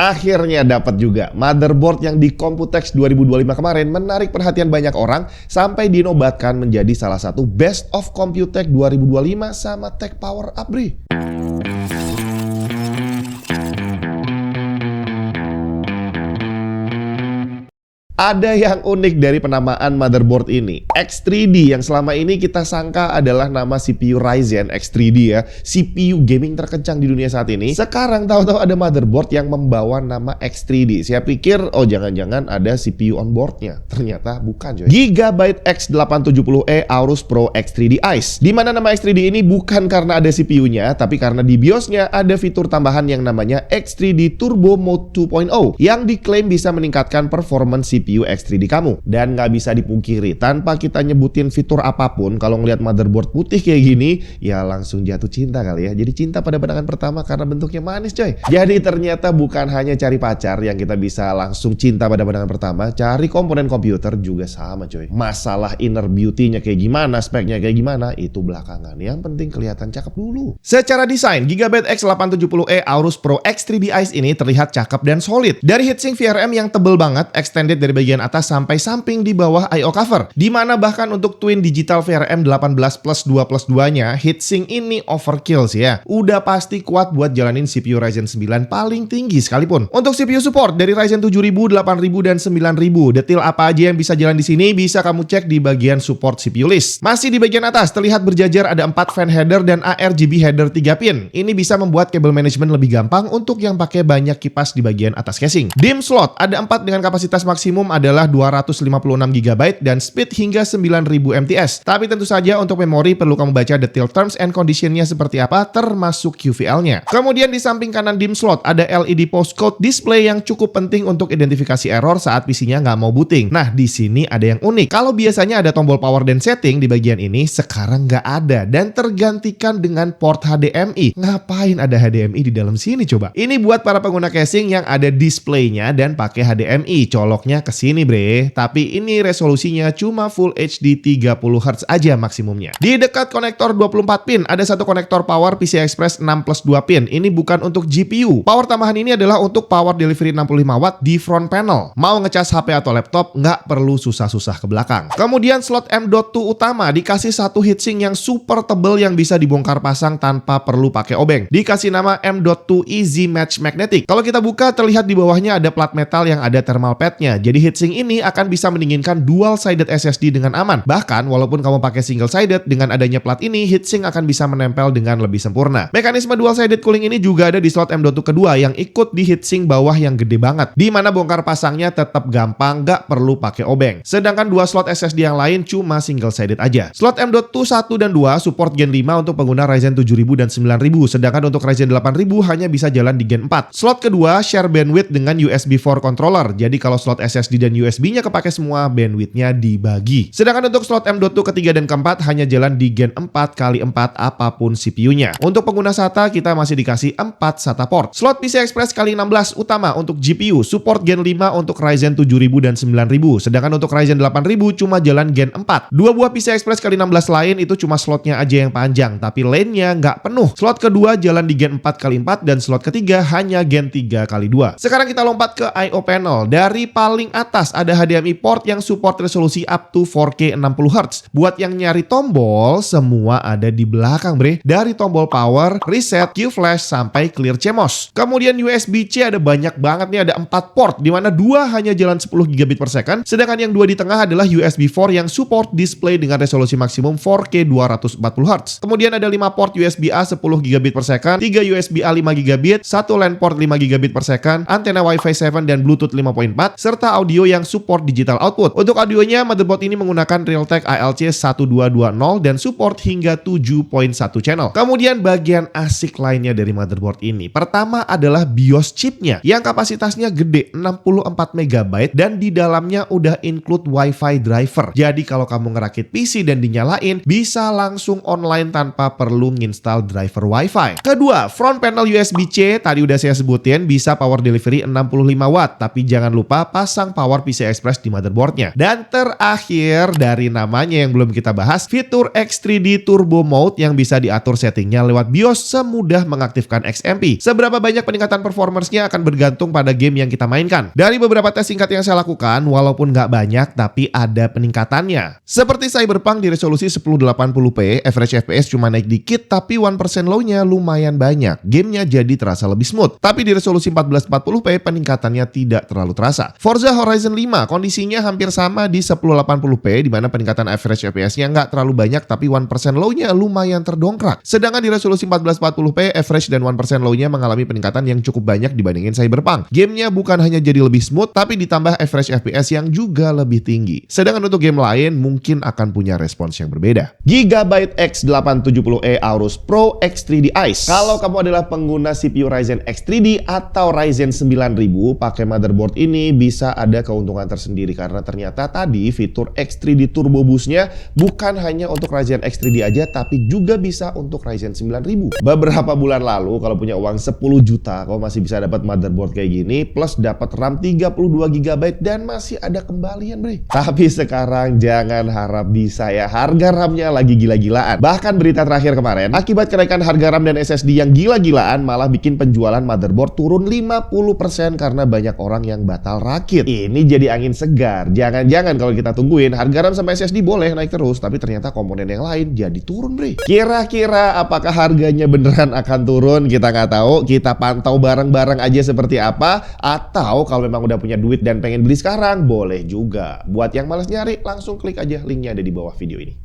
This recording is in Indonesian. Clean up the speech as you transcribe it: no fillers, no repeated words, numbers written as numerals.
Akhirnya dapat juga. Motherboard yang di Computex 2025 kemarin menarik perhatian banyak orang sampai dinobatkan menjadi salah satu Best of Computex 2025 sama Tech Power Up, Bri. Ada yang unik dari penamaan motherboard ini. X3D yang selama ini kita sangka adalah nama CPU Ryzen X3D ya, CPU gaming terkencang di dunia saat ini. Sekarang tahu-tahu ada motherboard yang membawa nama X3D. Saya pikir, oh jangan-jangan ada CPU on boardnya. Ternyata bukan, coy. Gigabyte X870E Aorus Pro X3D Ice. Di mana nama X3D ini bukan karena ada CPU-nya, tapi karena di BIOS-nya ada fitur tambahan yang namanya X3D Turbo Mode 2.0 yang diklaim bisa meningkatkan performance CPU X3D kamu. Dan nggak bisa dipungkiri, tanpa kita nyebutin fitur apapun, kalau ngelihat motherboard putih kayak gini, ya langsung jatuh cinta kali ya. Jadi cinta pada pandangan pertama karena bentuknya manis, coy. Jadi ternyata bukan hanya cari pacar yang kita bisa langsung cinta pada pandangan pertama, cari komponen komputer juga sama, coy. Masalah inner beauty-nya kayak gimana, speknya kayak gimana, itu belakangan. Yang penting kelihatan cakep dulu. Secara desain, Gigabyte X870E Aorus Pro X3D Ice ini terlihat cakep dan solid. Dari heatsink VRM yang tebel banget, extended dari bagian atas sampai samping di bawah I/O cover. Dimana bahkan untuk twin digital VRM 18+2+2-nya, heatsink ini overkill sih ya. Udah pasti kuat buat jalanin CPU Ryzen 9 paling tinggi sekalipun. Untuk CPU support dari Ryzen 7000, 8000, dan 9000. Detail apa aja yang bisa jalan di sini bisa kamu cek di bagian support CPU list. Masih di bagian atas terlihat berjajar ada 4 fan header dan ARGB header 3 pin. Ini bisa membuat kabel manajemen lebih gampang untuk yang pakai banyak kipas di bagian atas casing. DIMM slot ada 4 dengan kapasitas maksimum adalah 256 GB dan speed hingga 9000 mts. Tapi tentu saja untuk memori perlu kamu baca detail terms and condition-nya seperti apa, termasuk QVL-nya. Kemudian di samping kanan DIMM slot ada LED postcode display yang cukup penting untuk identifikasi error saat PC-nya nggak mau booting. Nah, di sini ada yang unik. Kalau biasanya ada tombol power dan setting di bagian ini, sekarang nggak ada dan tergantikan dengan port HDMI. Ngapain ada HDMI di dalam sini coba? Ini buat para pengguna casing yang ada display-nya dan pakai HDMI. Coloknya ke sini, bre. Tapi ini resolusinya cuma Full HD 30Hz aja maksimumnya. Di dekat konektor 24 pin ada satu konektor power PCI Express 6+2 pin. Ini bukan untuk GPU. Power tambahan ini adalah untuk power delivery 65 watt di front panel. Mau ngecas HP atau laptop nggak perlu susah-susah ke belakang. Kemudian slot M.2 utama dikasih satu heatsink yang super tebel yang bisa dibongkar pasang tanpa perlu pakai obeng. Dikasih nama M.2 Easy Match Magnetic. Kalau kita buka terlihat di bawahnya ada plat metal yang ada thermal pad-nya. Jadi heatsink ini akan bisa mendinginkan dual-sided SSD dengan aman. Bahkan walaupun kamu pakai single-sided, dengan adanya plat ini, heatsink akan bisa menempel dengan lebih sempurna. Mekanisme dual-sided cooling ini juga ada di slot M.2 kedua yang ikut di heatsink bawah yang gede banget. Di mana bongkar pasangnya tetap gampang, nggak perlu pakai obeng. Sedangkan dua slot SSD yang lain cuma single-sided aja. Slot M.2 1 dan 2 support Gen 5 untuk pengguna Ryzen 7000 dan 9000. Sedangkan untuk Ryzen 8000 hanya bisa jalan di Gen 4. Slot kedua share bandwidth dengan USB 4 controller. Jadi kalau slot SSD dan USB-nya kepake semua, bandwidth-nya dibagi. Sedangkan untuk slot M.2 ketiga dan keempat hanya jalan di Gen 4x4 apapun CPU-nya. Untuk pengguna SATA kita masih dikasih 4 SATA port. Slot PCI Express x16 utama untuk GPU, support Gen 5 untuk Ryzen 7000 dan 9000. Sedangkan untuk Ryzen 8000 cuma jalan Gen 4. Dua buah PCI Express x16 lain itu cuma slotnya aja yang panjang, tapi lane-nya nggak penuh. Slot kedua jalan di Gen 4x4 dan slot ketiga hanya Gen 3x2. Sekarang kita lompat ke I/O panel. Dari paling atas ada HDMI port yang support resolusi up to 4K 60Hz. Buat yang nyari tombol, semua ada di belakang, bre. Dari tombol power, reset, Q-flash, sampai clear CMOS. Kemudian USB-C ada banyak banget nih, ada 4 port, di mana 2 hanya jalan 10 GB per second, sedangkan yang 2 di tengah adalah USB 4 yang support display dengan resolusi maksimum 4K 240Hz. Kemudian ada 5 port USB-A 10 GB per second, 3 USB-A 5 GB, 1 LAN port 5 GB per second, antena Wi-Fi 7 dan Bluetooth 5.4, serta audio yang support digital output. Untuk audionya, motherboard ini menggunakan Realtek ALC 1220 dan support hingga 7.1 channel. Kemudian bagian asik lainnya dari motherboard ini, pertama adalah BIOS chipnya yang kapasitasnya gede 64 MB dan di dalamnya udah include Wi-Fi driver. Jadi kalau kamu ngerakit PC dan dinyalain, bisa langsung online tanpa perlu nginstal driver Wi-Fi. Kedua, front panel USB-C tadi udah saya sebutin bisa power delivery 65 watt, tapi jangan lupa pasang power PCI Express di motherboardnya. Dan terakhir dari namanya yang belum kita bahas, fitur X3D Turbo Mode yang bisa diatur settingnya lewat BIOS semudah mengaktifkan XMP. Seberapa banyak peningkatan performance-nya akan bergantung pada game yang kita mainkan. Dari beberapa tes singkat yang saya lakukan, walaupun nggak banyak tapi ada peningkatannya. Seperti Cyberpunk di resolusi 1080p, average FPS cuma naik dikit tapi 1% low-nya lumayan banyak. Gamenya jadi terasa lebih smooth. Tapi di resolusi 1440p peningkatannya tidak terlalu terasa. Forza Horizon 5 kondisinya hampir sama di 1080p, di mana peningkatan average FPS-nya nggak terlalu banyak tapi 1% low-nya lumayan terdongkrak. Sedangkan di resolusi 1440p, average dan 1% low-nya mengalami peningkatan yang cukup banyak dibandingin Cyberpunk. Gamenya bukan hanya jadi lebih smooth, tapi ditambah average FPS yang juga lebih tinggi. Sedangkan untuk game lain mungkin akan punya respons yang berbeda. Gigabyte X870E Aorus Pro X3D Ice. Kalau kamu adalah pengguna CPU Ryzen X3D atau Ryzen 9000, pakai motherboard ini bisa ada keuntungan tersendiri karena ternyata tadi fitur X3D Turbo Boost-nya bukan hanya untuk Ryzen X3D aja, tapi juga bisa untuk Ryzen 9000. Beberapa bulan lalu kalau punya uang 10 juta, kamu masih bisa dapat motherboard kayak gini plus dapat RAM 32GB dan masih ada kembalian, bre. Tapi sekarang jangan harap bisa ya. Harga RAM-nya lagi gila-gilaan. Bahkan berita terakhir kemarin, akibat kenaikan harga RAM dan SSD yang gila-gilaan malah bikin penjualan motherboard turun 50% karena banyak orang yang batal rakit. Ini jadi angin segar. Jangan-jangan kalau kita tungguin harga RAM sama SSD boleh naik terus, tapi ternyata komponen yang lain jadi turun, bre. Kira-kira apakah harganya beneran akan turun? Kita nggak tahu. Kita pantau bareng-bareng aja seperti apa. Atau kalau memang udah punya duit dan pengen beli sekarang, boleh juga. Buat yang malas nyari, langsung klik aja linknya ada di bawah video ini.